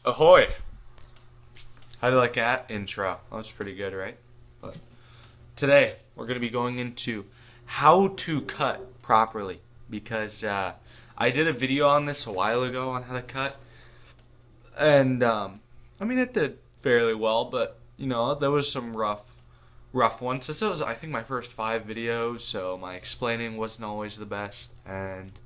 Ahoy! How do you like that intro? That was pretty good, right? But today we're going to be going into how to cut properly because I did a video on this a while ago on how to cut, and I mean it did fairly well, but there was some rough ones. Since it was I think my first 5 videos, so my explaining wasn't always the best, and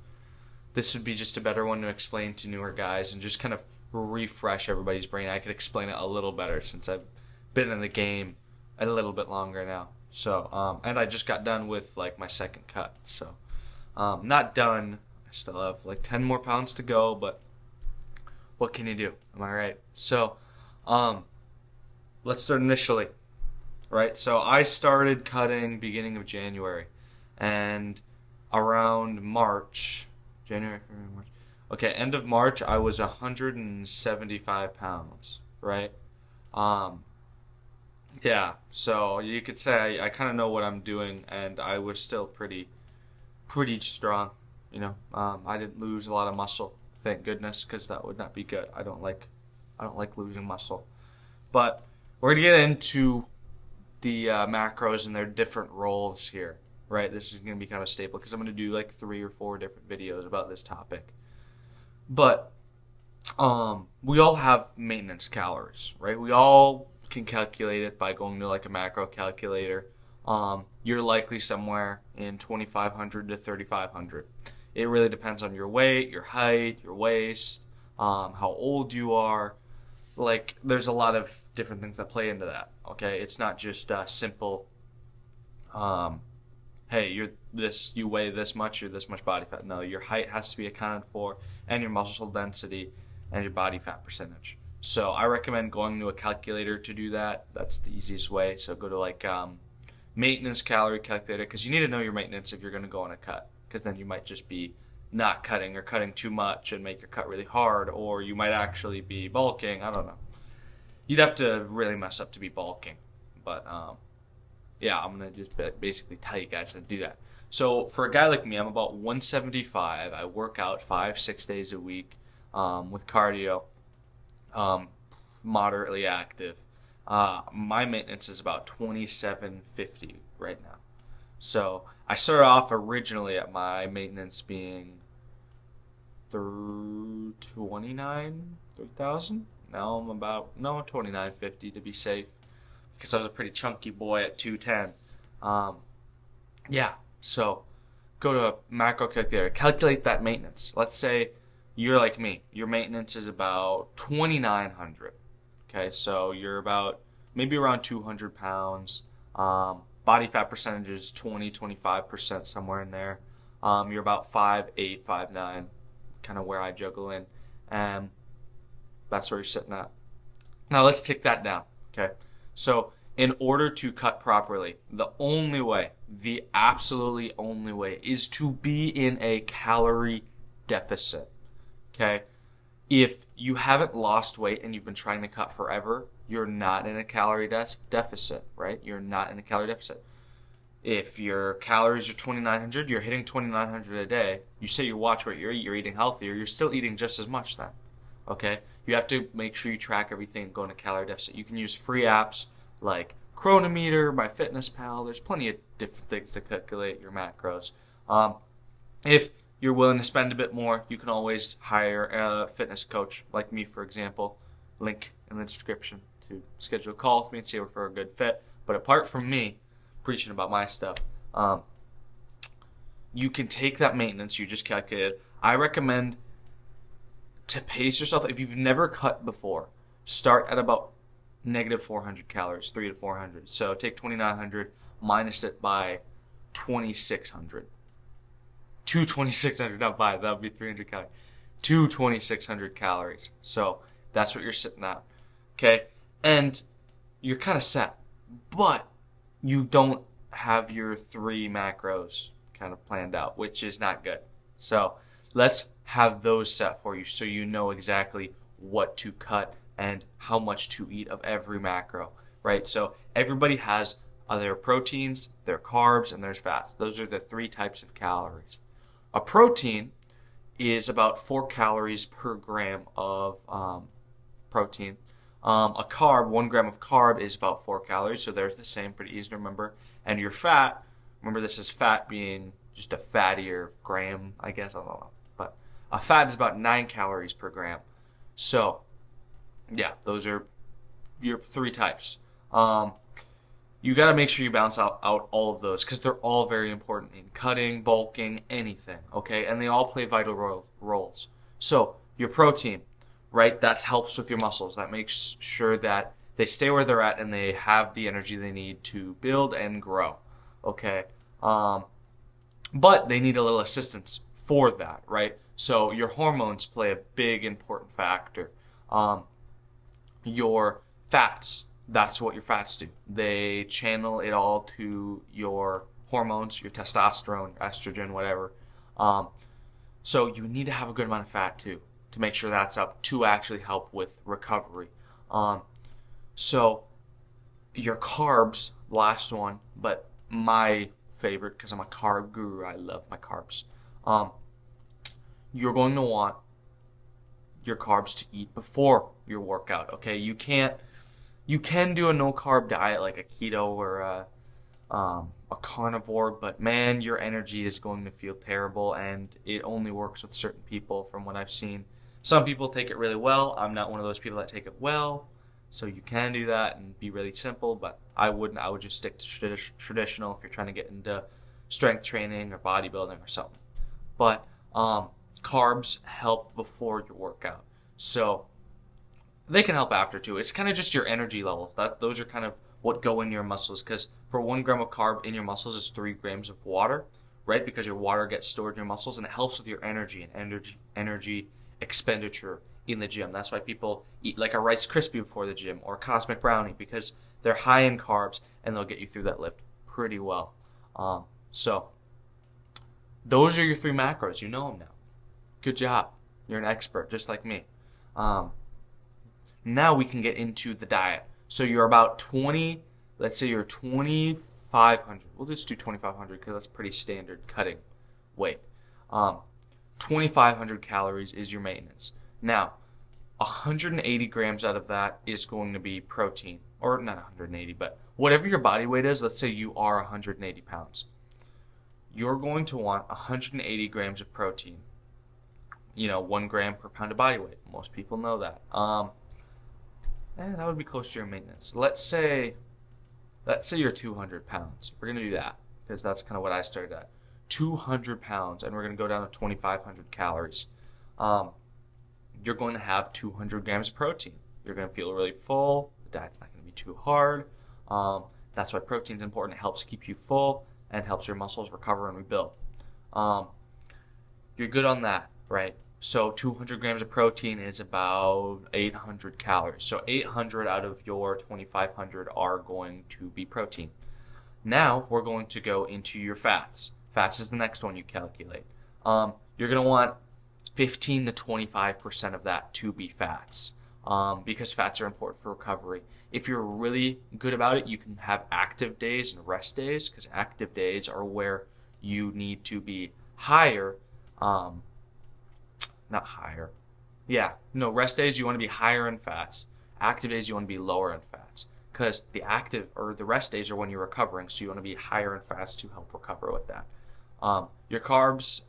this would be just a better one to explain to newer guys and just kind of refresh everybody's brain. I could explain it a little better since I've been in the game a little bit longer now. So, and I just got done with like my second cut. So, not done. I still have like 10 more pounds to go, but what can you do? Am I right? So, let's start initially, right? So I started cutting beginning of January, and around March, January, February, March. Okay, end of March, I was 175 pounds, right? Um, yeah, so you could say I kind of know what I'm doing, and I was still pretty strong. I didn't lose a lot of muscle, thank goodness, because that would not be good. I don't like losing muscle. But we're gonna get into the macros and their different roles here, right? This is gonna be kind of a staple because I'm gonna do like 3 or 4 different videos about this topic. But we all have maintenance calories, right? We all can calculate it by going to like a macro calculator. You're likely somewhere in 2,500 to 3,500. It really depends on your weight, your height, your waist, how old you are. Like, there's a lot of different things that play into that. Okay, it's not just simple. Um, hey, you weigh this much, you're this much body fat. No, your height has to be accounted for, and your muscle density, and your body fat percentage. So I recommend going to a calculator to do that. That's the easiest way. So go to like maintenance calorie calculator because you need to know your maintenance if you're going to go on a cut. Because then you might just be not cutting or cutting too much and make your cut really hard, or you might actually be bulking. I don't know. You'd have to really mess up to be bulking, but yeah, I'm gonna just basically tell you guys how to do that. So for a guy like me, I'm about 175. I work out 5, 6 days a week with cardio, um, moderately active. My maintenance is about 2750 right now. So I started off originally at my maintenance being through 3,000. Now I'm about 2950 to be safe because I was a pretty chunky boy at 210. Um, yeah, so go to a macro calculator, calculate that maintenance. Let's say you're like me, your maintenance is about 2,900. Okay, so you're about maybe around 200 pounds. Body fat percentage is 20-25%, somewhere in there. You're about 5'8", 5'9", kind of where I juggle in. And that's where you're sitting at. Now let's tick that down. Okay, so in order to cut properly, the absolutely only way, is to be in a calorie deficit. Okay, if you haven't lost weight and you've been trying to cut forever, you're not in a calorie deficit, right? You're not in a calorie deficit. If your calories are 2,900, you're hitting 2,900 a day. You say you watch what you're eating healthier, you're still eating just as much then. Okay? You have to make sure you track everything and go in a calorie deficit. You can use free apps like Chronometer, MyFitnessPal. There's plenty of different things to calculate your macros. If you're willing to spend a bit more, you can always hire a fitness coach like me, for example. Link in the description to schedule a call with me and see if we're a good fit. But apart from me preaching about my stuff, you can take that maintenance you just calculated. I recommend to pace yourself. If you've never cut before, start at about negative 400 calories, 3 to 400. So take 2,900, minus it by 2,600. 2,600, not by, that would be 300 calories. 2,600 calories. So that's what you're sitting at. Okay? And you're kind of set. But you don't have your 3 macros kind of planned out, which is not good. So let's have those set for you so you know exactly what to cut and how much to eat of every macro, right? So everybody has their proteins, their carbs, and there's fats. Those are the 3 types of calories. A protein is about 4 calories per gram of protein. A carb, 1 gram of carb is about 4 calories, so there's the same, pretty easy to remember. And your fat, remember this is fat being just a fattier gram, I guess, I don't know. But a fat is about 9 calories per gram. So, yeah, those are your 3 types. You got to make sure you balance out all of those because they're all very important in cutting, bulking, anything, okay? And they all play vital roles. So, your protein, right? That helps with your muscles. That makes sure that they stay where they're at and they have the energy they need to build and grow, okay? But they need a little assistance for that, right? So your hormones play a big important factor. Your fats, that's what your fats do. They channel it all to your hormones, your testosterone, your estrogen, whatever. So you need to have a good amount of fat too to make sure that's up to actually help with recovery. So your carbs, last one, but my favorite because I'm a carb guru. I love my carbs. You're going to want your carbs to eat before your workout. Okay, you can do a no carb diet like a keto or a carnivore, but man, your energy is going to feel terrible, and it only works with certain people from what I've seen. Some people take it really well. I'm not one of those people that take it well, so you can do that and be really simple, but I wouldn't. I would just stick to traditional if you're trying to get into strength training or bodybuilding or something. But carbs help before your workout, so they can help after too. It's kind of just your energy level. Those are kind of what go in your muscles, because for 1 gram of carb in your muscles is 3 grams of water, right? Because your water gets stored in your muscles and it helps with your energy and energy expenditure in the gym. That's why people eat like a Rice Krispie before the gym or a Cosmic Brownie, because they're high in carbs and they'll get you through that lift pretty well. So those are your 3 macros. You know them now. Good job. You're an expert, just like me. Now we can get into the diet. So you're about 20, let's say you're 2,500. We'll just do 2,500 because that's pretty standard cutting weight. 2,500 calories is your maintenance. Now, 180 grams out of that is going to be protein. Or not 180, but whatever your body weight is, let's say you are 180 pounds. You're going to want 180 grams of protein. 1 gram per pound of body weight. Most people know that. That would be close to your maintenance. Let's say you're 200 pounds. We're going to do that because that's kind of what I started at. 200 pounds, and we're going to go down to 2,500 calories. You're going to have 200 grams of protein. You're going to feel really full. The diet's not going to be too hard. That's why protein's important. It helps keep you full and helps your muscles recover and rebuild. You're good on that, right? So 200 grams of protein is about 800 calories. So 800 out of your 2,500 are going to be protein. Now we're going to go into your fats. Fats is the next one you calculate. You're going to want 15 to 25% of that to be fats, because fats are important for recovery. If you're really good about it, you can have active days and rest days, because active days are where you need to be higher. Not higher. Rest days you want to be higher in fats. Active days you want to be lower in fats. Because the rest days are when you're recovering, so you want to be higher in fats to help recover with that. Your carbs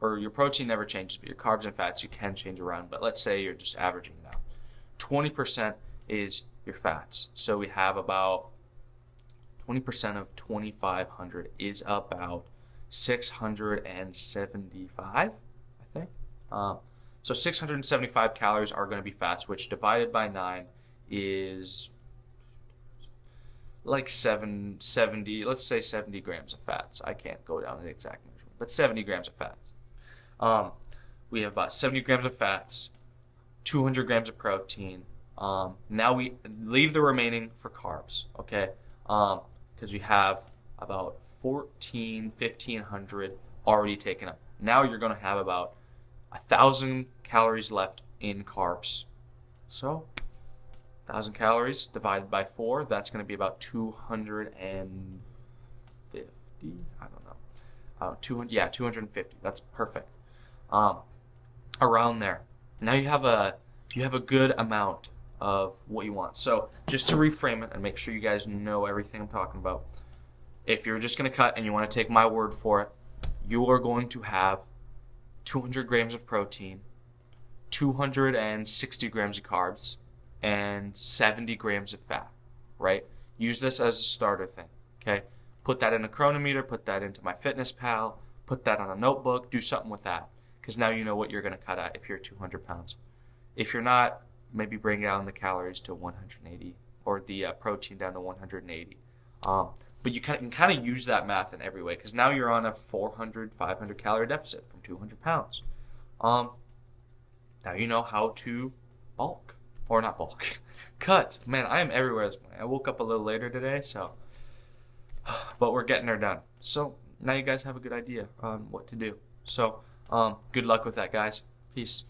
or your protein never changes, but your carbs and fats you can change around. But let's say you're just averaging it out. 20% is your fats. So we have about 20% of 2,500 is about 675, I think. So 675 calories are going to be fats, which divided by 9 is like 70, let's say 70 grams of fats. I can't go down to the exact measurement, but 70 grams of fat. We have about 70 grams of fats, 200 grams of protein. Now we leave the remaining for carbs, okay? Because we have about 1,500 already taken up. Now you're going to have about 1,000 calories left in carbs. So 1,000 calories divided by 4, that's going to be about 250. I don't know. 250. That's perfect. Around there. Now you have a you have a good amount of what you want. So just to reframe it and make sure you guys know everything I'm talking about, if you're just going to cut and you want to take my word for it, you are going to have 200 grams of protein, 260 grams of carbs, and 70 grams of fat, right? Use this as a starter thing, okay? Put that in a chronometer, put that into MyFitnessPal, put that on a notebook, do something with that, because now you know what you're going to cut at if you're 200 pounds. If you're not, maybe bring down the calories to 180 or the protein down to 180. But you can kind of use that math in every way, because now you're on a 400, 500 calorie deficit from 200 pounds. Now you know how to bulk, or not bulk, cut. Man, I am everywhere this morning. I woke up a little later today, so, but we're getting her done. So now you guys have a good idea on what to do. So good luck with that, guys. Peace.